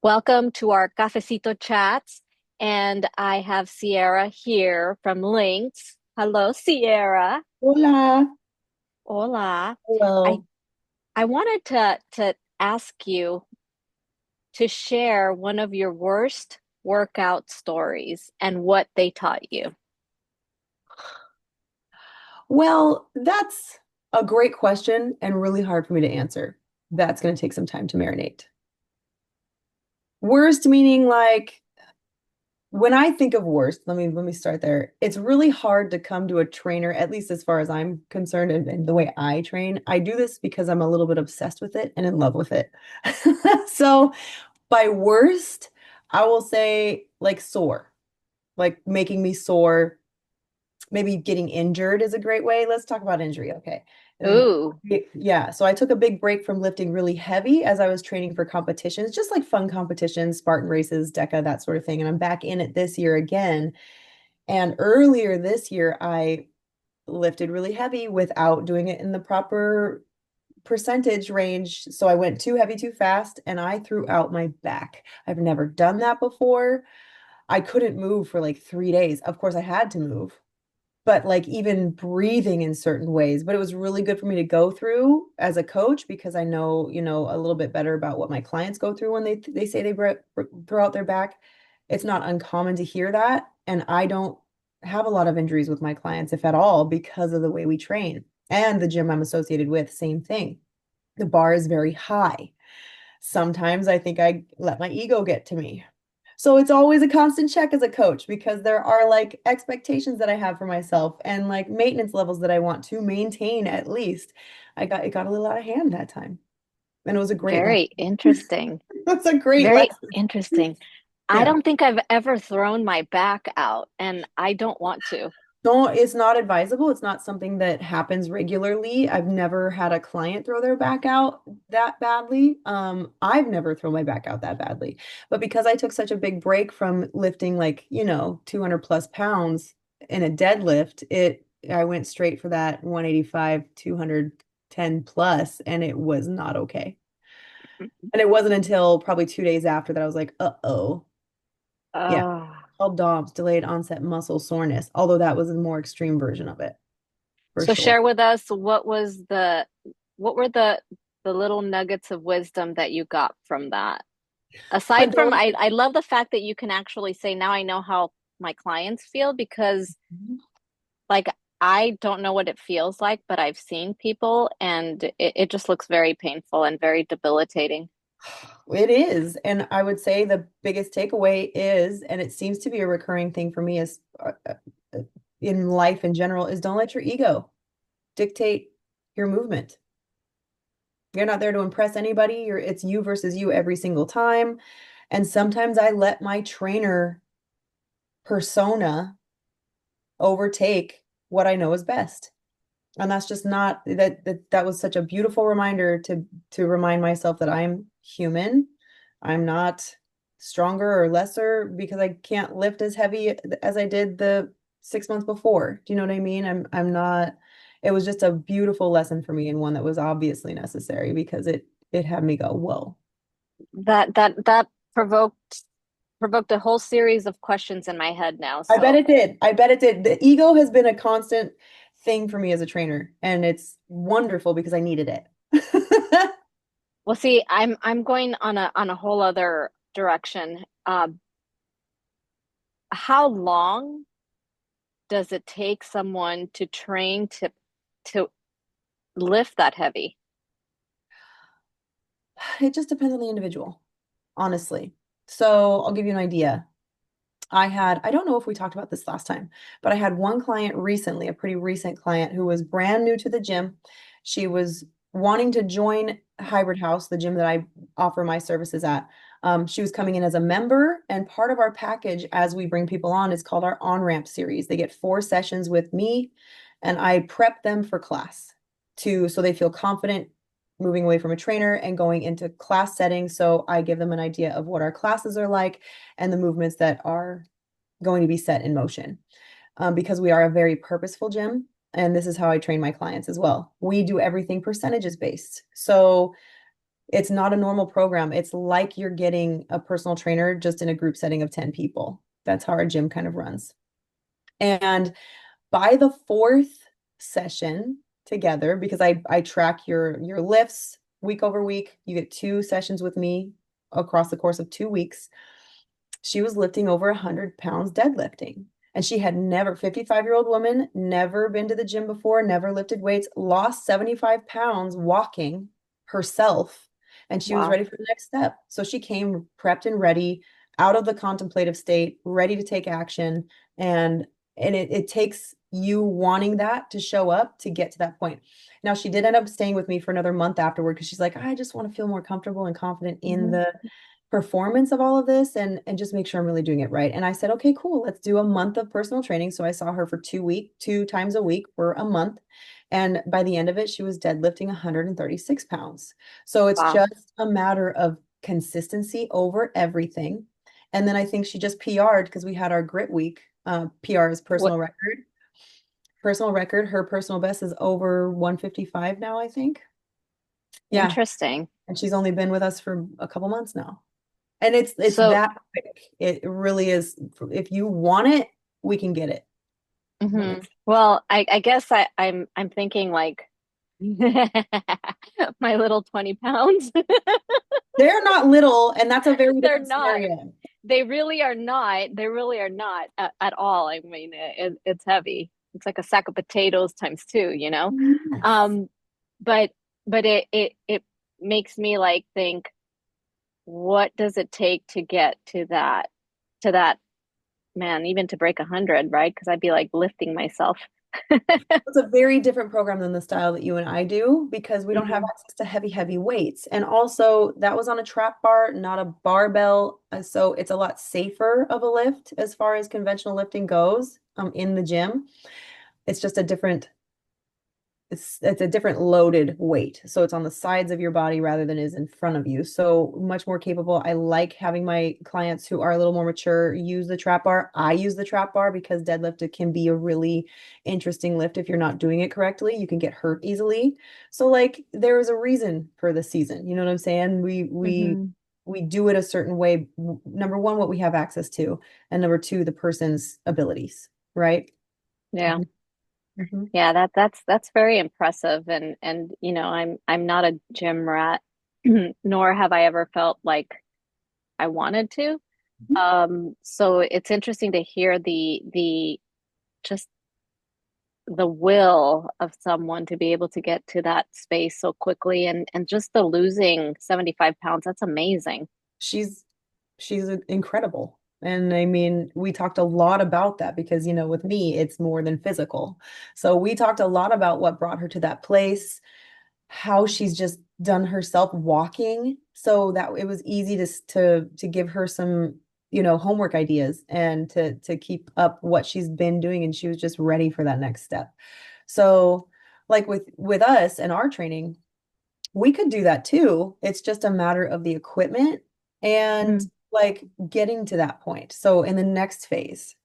Welcome to our Cafecito Chats. And I have Sierra here from Links. Hello, Sierra. Hola. Hola. I Hello. I wanted to ask you to share one of your worst workout stories and what they taught you. Well, that's a great question and really hard for me to answer. That's going to take some time to marinate. Worst meaning like when I think of worst, let me start there. It's really hard to come to a trainer, at least as far as I'm concerned, and the way I train. I do this because I'm a little bit obsessed with it and in love with it. So by worst, I will say like sore, like making me sore. Maybe getting injured is a great way. Let's talk about injury. Okay. Ooh, Yeah. So I took a big break from lifting really heavy as I was training for competitions, just like fun competitions, Spartan races, DECA, that sort of thing. And I'm back in it this year again. And earlier this year, I lifted really heavy without doing it in the proper percentage range. So I went too heavy too fast and I threw out my back. I've never done that before. I couldn't move for like 3 days. Of course, I had to move, but like even breathing in certain ways. But it was really good for me to go through as a coach because I know, a little bit better about what my clients go through when they say they throw out their back. It's not uncommon to hear that, and I don't have a lot of injuries with my clients, if at all, because of the way we train. And the gym I'm associated with, same thing. The bar is very high. Sometimes I think I let my ego get to me. So it's always a constant check as a coach because there are like expectations that I have for myself and like maintenance levels that I want to maintain at least. It got a little out of hand that time. And it was a great lesson. very interesting. It was a great Very lesson. interesting. I Yeah. don't think I've ever thrown my back out, and I don't want to. No, it's not advisable. It's not something that happens regularly. I've never had a client throw their back out that badly. I've never thrown my back out that badly. But because I took such a big break from lifting like, 200 plus pounds in a deadlift, I went straight for that 185, 210 plus, and it was not okay. And it wasn't until probably 2 days after that I was like, uh-oh. Yeah. Oh. Called DOMS, delayed onset muscle soreness, although that was a more extreme version of it, for So sure. share with us what were the little nuggets of wisdom that you got from that? I Aside from don't. I love the fact that you can actually say now I know how my clients feel because like I don't know what it feels like, but I've seen people and it just looks very painful and very debilitating. It is. And I would say the biggest takeaway is, and it seems to be a recurring thing for me is in life in general, is don't let your ego dictate your movement. You're not there to impress anybody. It's you versus you every single time. And sometimes I let my trainer persona overtake what I know is best. And that's just not that was such a beautiful reminder to remind myself that I'm human. I'm not stronger or lesser because I can't lift as heavy as I did the 6 months before. Do you know what I mean? I'm not, it was just a beautiful lesson for me and one that was obviously necessary because it had me go, whoa. That provoked a whole series of questions in my head now. I bet So, it did. I bet it did. The ego has been a constant thing for me as a trainer, and it's wonderful because I needed it. well, see, I'm going on a whole other direction. How long does it take someone to train to lift that heavy? It just depends on the individual, honestly. So I'll give you an idea. I don't know if we talked about this last time, but I had one client recently, a pretty recent client who was brand new to the gym. She was wanting to join Hybrid House, the gym that I offer my services at. She was coming in as a member, and part of our package as we bring people on is called our on-ramp series. They get 4 sessions with me, and I prep them for class so they feel confident moving away from a trainer and going into class settings. So I give them an idea of what our classes are like and the movements that are going to be set in motion. Because we are a very purposeful gym. And this is how I train my clients as well. We do everything percentages based. So It's not a normal program. It's like you're getting a personal trainer just in a group setting of 10 people. That's how our gym kind of runs. And by the fourth session together, because I track your lifts week over week, you get 2 sessions with me across the course of 2 weeks. She was lifting over 100 pounds deadlifting. And she had never, 55-year-old woman, never been to the gym before, never lifted weights, lost 75 pounds walking herself. And she was Wow. ready for the next step. So she came prepped and ready, out of the contemplative state, ready to take action. And it takes you wanting that to show up to get to that point. Now, she did end up staying with me for another month afterward because she's like, I just want to feel more comfortable and confident in Hmm. the performance of all of this and just make sure I'm really doing it right. And I said, okay, cool. Let's do a month of personal training. So I saw her for 2 weeks, 2 times a week for a month. And by the end of it, she was deadlifting 136 pounds. So it's Wow. just a matter of consistency over everything. And then I think she just PR'd because we had our grit week. PR is What personal record. Personal record. Her personal best is over 155 now, I think. Yeah. interesting. And she's only been with us for a couple months now. And it's So, that quick. It really is. If you want it, we can get it. That mhm. makes Well, I guess I'm thinking like my little 20 pounds. They're not little, and that's a very They're different not. scenario. They really are not. They really are not at all. I mean, it's heavy. It's like a sack of potatoes times two, you know? Yes. Um, but but it makes me like think, what does it take to get to that man, even to break 100, right? Because I'd be like lifting myself. It's a very different program than the style that you and I do because we don't have Hmm. access to heavy, heavy weights. And also, that was on a trap bar, not a barbell. So it's a lot safer of a lift as far as conventional lifting goes, in the gym. It's just a different it's a different loaded weight. So it's on the sides of your body rather than is in front of you. So much more capable. I like having my clients who are a little more mature use the trap bar. I use the trap bar because deadlift it can be a really interesting lift if you're not doing it correctly. You can get hurt easily. So like there is a reason for the season. You know what I'm saying? Hmm. We do it a certain way. Number one, what we have access to, and number two, the person's abilities, right? Yeah. Mhm. Yeah, that's very impressive, and I'm not a gym rat, nor have I ever felt like I wanted to. So it's interesting to hear the just the will of someone to be able to get to that space so quickly, and just the losing 75 pounds, that's amazing. she's she's incredible. And I mean, we talked a lot about that because, with me, it's more than physical. So we talked a lot about what brought her to that place, how she's just done herself walking so that it was easy to give her some, homework ideas and to keep up what she's been doing and she was just ready for that next step. So like with us and our training, we could do that too. It's just a matter of the equipment and Mm. like getting to that point. So in the next phase,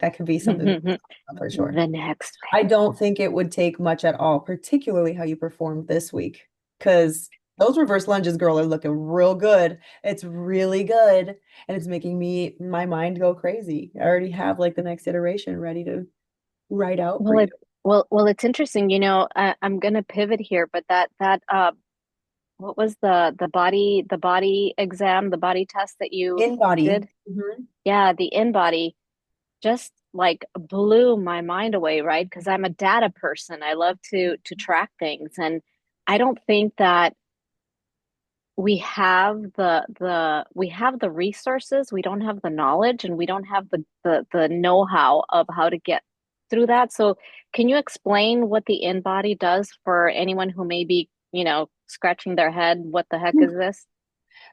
that could be something that we talk about for sure. The next I phase. don't think it would take much at all, particularly how you performed this week, because those reverse lunges, girl, are looking real good. It's really good. And it's making my mind go crazy. I already have like the next iteration ready to write out for Well, you. it's interesting. I'm gonna pivot here, but what was the body exam, the body test that you InBody. did? Mhm. Yeah, the InBody just like blew my mind away, right? Because I'm a data person. I love to track things, and I don't think that we have the resources, we don't have the knowledge, and we don't have the know-how of how to get through that. So can you explain what the InBody does for anyone who may be, scratching their head, what the heck is this?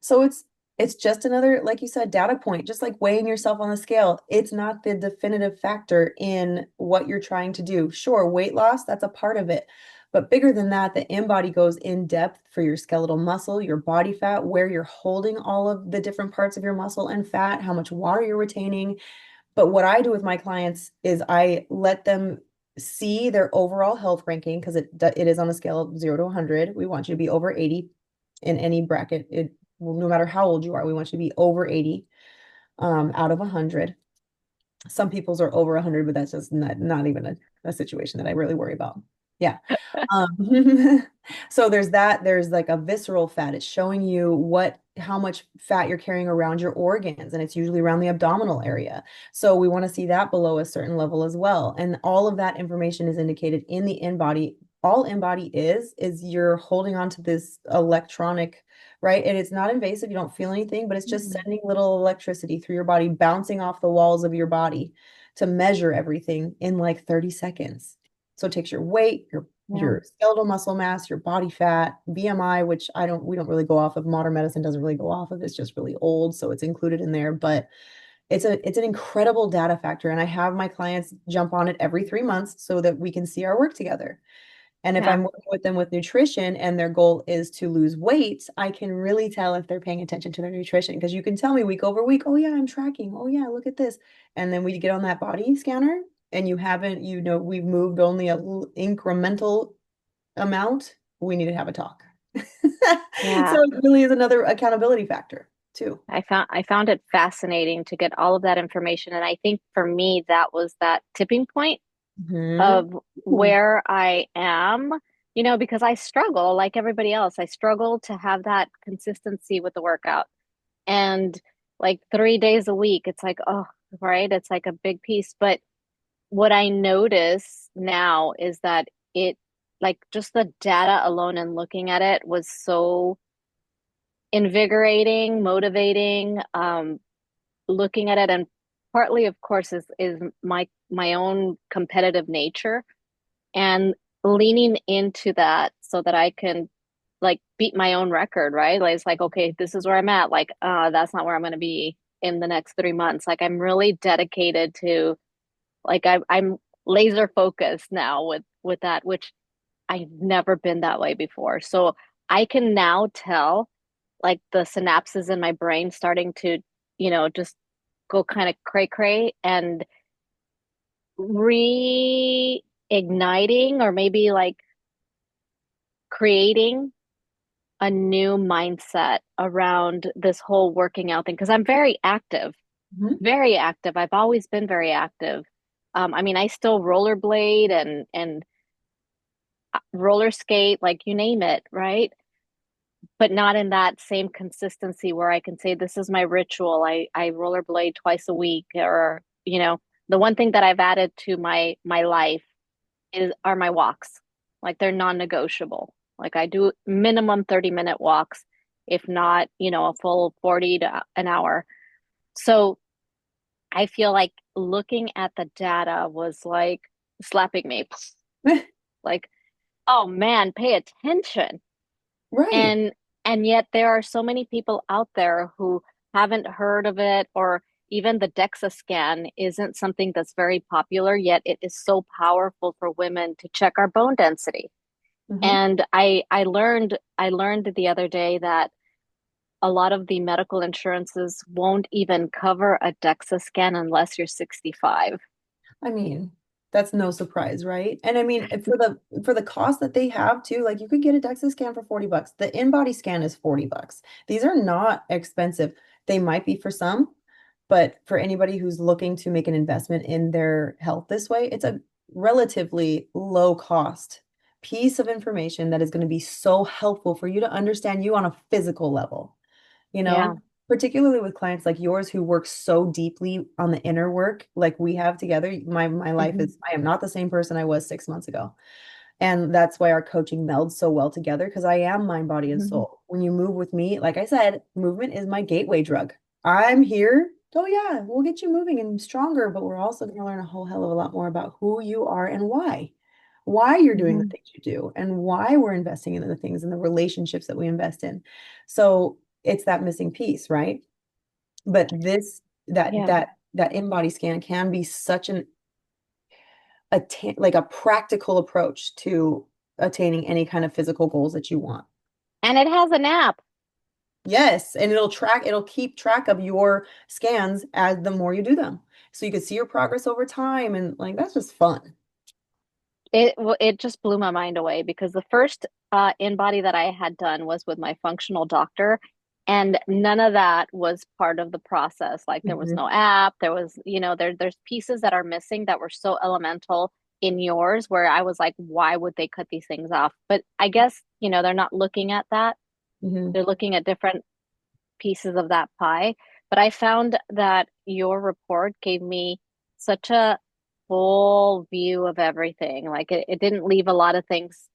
So it's just another, like you said, data point, just like weighing yourself on the scale. It's not the definitive factor in what you're trying to do. Sure, weight loss, that's a part of it. But bigger than that, the InBody goes in depth for your skeletal muscle, your body fat, where you're holding all of the different parts of your muscle and fat, how much water you're retaining. But what I do with my clients is I let them see their overall health ranking because it is on a scale of 0 to 100. We want you to be over 80 in any bracket. Well, no matter how old you are, we want you to be over 80 out of 100. Some people's are over 100, but that's just not even a situation that I really worry about. Yeah. So there's that. There's like a visceral fat. It's showing you how much fat you're carrying around your organs, and it's usually around the abdominal area. So we want to see that below a certain level as well. And all of that information is indicated in the InBody. All InBody is you're holding on to this electronic, right? And it's not invasive. You don't feel anything, but it's just Mhm. sending little electricity through your body, bouncing off the walls of your body to measure everything in like 30 seconds. So it takes your weight, Yeah. your skeletal muscle mass, your body fat, BMI, which we don't really go off of. Modern medicine doesn't really go off of. It's just really old, so it's included in there. But it's an incredible data factor, and I have my clients jump on it every 3 months so that we can see our work together. And if Yeah. I'm working with them with nutrition and their goal is to lose weight, I can really tell if they're paying attention to their nutrition because you can tell me week over week, oh yeah, I'm tracking. Oh yeah, look at this. And then we get on that body scanner and you haven't, we've moved only a incremental amount, we need to have a talk. Yeah. So it really is another accountability factor too. I found it fascinating to get all of that information. And I think for me, that was that tipping point Mhm. of Ooh. where I am, because I struggle like everybody else. I struggle to have that consistency with the workout. And like 3 days a week, it's like, oh, right. It's like a big piece. But what I notice now is that it, like just the data alone and looking at it was so invigorating, motivating, looking at it. And partly, of course, is my own competitive nature and leaning into that so that I can like beat my own record, right? Like it's like, okay, this is where I'm at. Like, that's not where I'm going to be in the next 3 months. Like I'm really dedicated to like I'm laser focused now with that, which I've never been that way before. So I can now tell like the synapses in my brain starting to, just go kind of cray cray and reigniting or maybe like creating a new mindset around this whole working out thing because I'm very active, Mhm. very active. I've always been very active. I mean, I still rollerblade and roller skate, like you name it, right? But not in that same consistency where I can say this is my ritual. I rollerblade twice a week, or the one thing that I've added to my life is are my walks. Like they're non-negotiable. Like I do minimum 30-minute walks, if not, a full 40 to an hour. So I feel like looking at the data was like slapping me. Like, oh man, pay attention. Right. And and yet there are so many people out there who haven't heard of it, or even the DEXA scan isn't something that's very popular, yet it is so powerful for women to check our bone density. Mhm. And I learned the other day that a lot of the medical insurances won't even cover a DEXA scan unless you're 65. I mean, that's no surprise, right? And I mean, for the cost that they have too, like you could get a DEXA scan for $40. The InBody scan is $40. These are not expensive. They might be for some, but for anybody who's looking to make an investment in their health this way, it's a relatively low cost piece of information that is going to be so helpful for you to understand you on a physical level, you Yeah. know, particularly with clients like yours who work so deeply on the inner work like we have together. My life Hmm. is, I am not the same person I was 6 months ago. And that's why our coaching melds so well together because I am mind, body, and Hmm. soul. When you move with me, like I said, movement is my gateway drug. I'm here. Oh, yeah, we'll get you moving and stronger, but we're also going to learn a whole hell of a lot more about who you are and why you're doing the Hmm. things you do, and why we're investing in the things and the relationships that we invest in. So it's that missing piece, right? But this, that, Yeah. that, that in-body scan can be such like a practical approach to attaining any kind of physical goals that you want. And it has an app. Yes, and it'll keep track of your scans as the more you do them. So you can see your progress over time and like that's just fun. it just blew my mind away because the first InBody that I had done was with my functional doctor, and none of that was part of the process. Like there was Mhm. no app, there was, there's pieces that are missing that were so elemental in yours where I was like, why would they cut these things off? But I guess, they're not looking at that. Mhm. They're looking at different pieces of that pie. But I found that your report gave me such a full view of everything. Like it didn't leave a lot of things.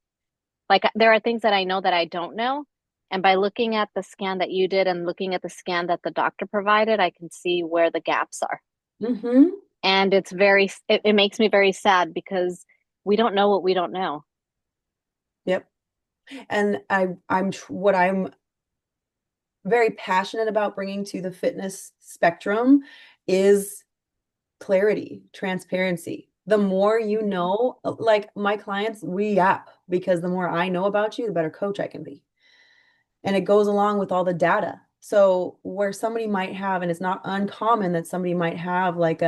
Like there are things that I know that I don't know. And by looking at the scan that you did and looking at the scan that the doctor provided, I can see where the gaps are. Mhm. And it makes me very sad because we don't know what we don't know. Yep. And what I'm very passionate about bringing to the fitness spectrum is clarity, transparency. The more you Mhm. know, like my clients, we yap because the more I know about you, the better coach I can be. And it goes along with all the data. So where somebody might have, and it's not uncommon that somebody might have like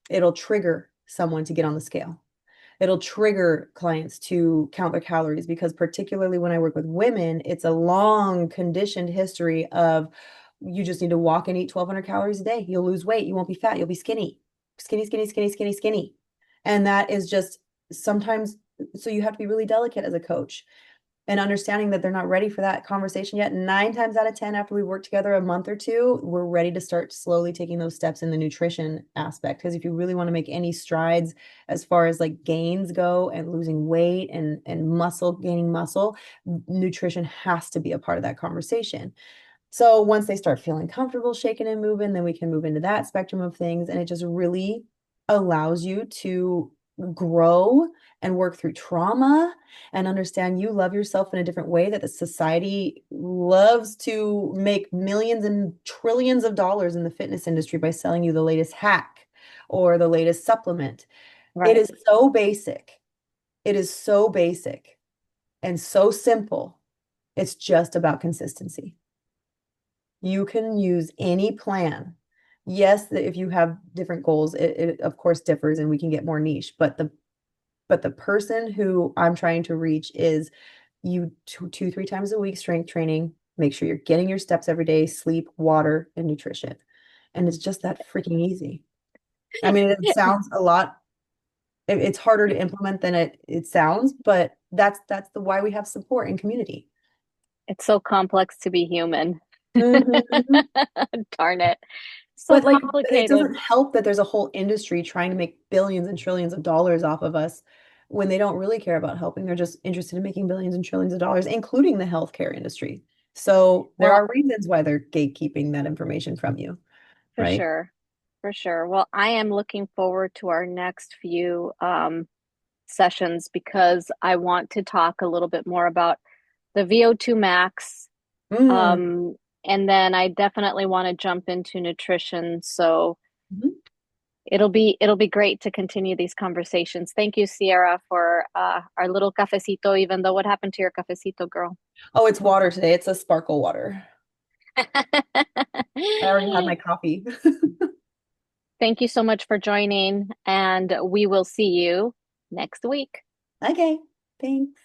it'll trigger someone to get on the scale. It'll trigger clients to count their calories because particularly when I work with women, it's a long conditioned history of you just need to walk and eat 1,200 calories a day. You'll lose weight. You won't be fat. You'll be skinny, skinny, skinny, skinny, skinny, skinny. And that is just sometimes, so you have to be really delicate as a coach and understanding that they're not ready for that conversation yet. 9 times out of 10, after we work together a month or two, we're ready to start slowly taking those steps in the nutrition aspect. Because if you really want to make any strides as far as like gains go and losing weight and muscle, gaining muscle, nutrition has to be a part of that conversation. So once they start feeling comfortable shaking and moving, then we can move into that spectrum of things. And it just really allows you to grow and work through trauma and understand you love yourself in a different way that the society loves to make millions and trillions of dollars in the fitness industry by selling you the latest hack or the latest supplement. It Right. is so basic. It is so basic and so simple. It's just about consistency. You can use any plan. Yes, if you have different goals, it of course differs and we can get more niche, but the person who I'm trying to reach is you 3 times a week strength training. Make sure you're getting your steps every day, sleep, water, and nutrition. And it's just that freaking easy. I mean, it sounds a lot, it's harder to implement than it sounds, but that's the why we have support and community. It's so complex to be human. Mhm. Darn it. So But like, it complicated. doesn't help that there's a whole industry trying to make billions and trillions of dollars off of us when they don't really care about helping. They're just interested in making billions and trillions of dollars, including the healthcare industry. So there Well, are reasons why they're gatekeeping that information from you, for right? sure. For sure. Well, I am looking forward to our next few sessions because I want to talk a little bit more about the VO2 max. Mm. Um, and then I definitely want to jump into nutrition. So Mhm. it'll be great to continue these conversations. Thank you, Sierra, for our little cafecito, even though what happened to your cafecito, girl? Oh, it's water today. It's a sparkle water. I already had my coffee. Thank you so much for joining, and we will see you next week. Okay, thanks.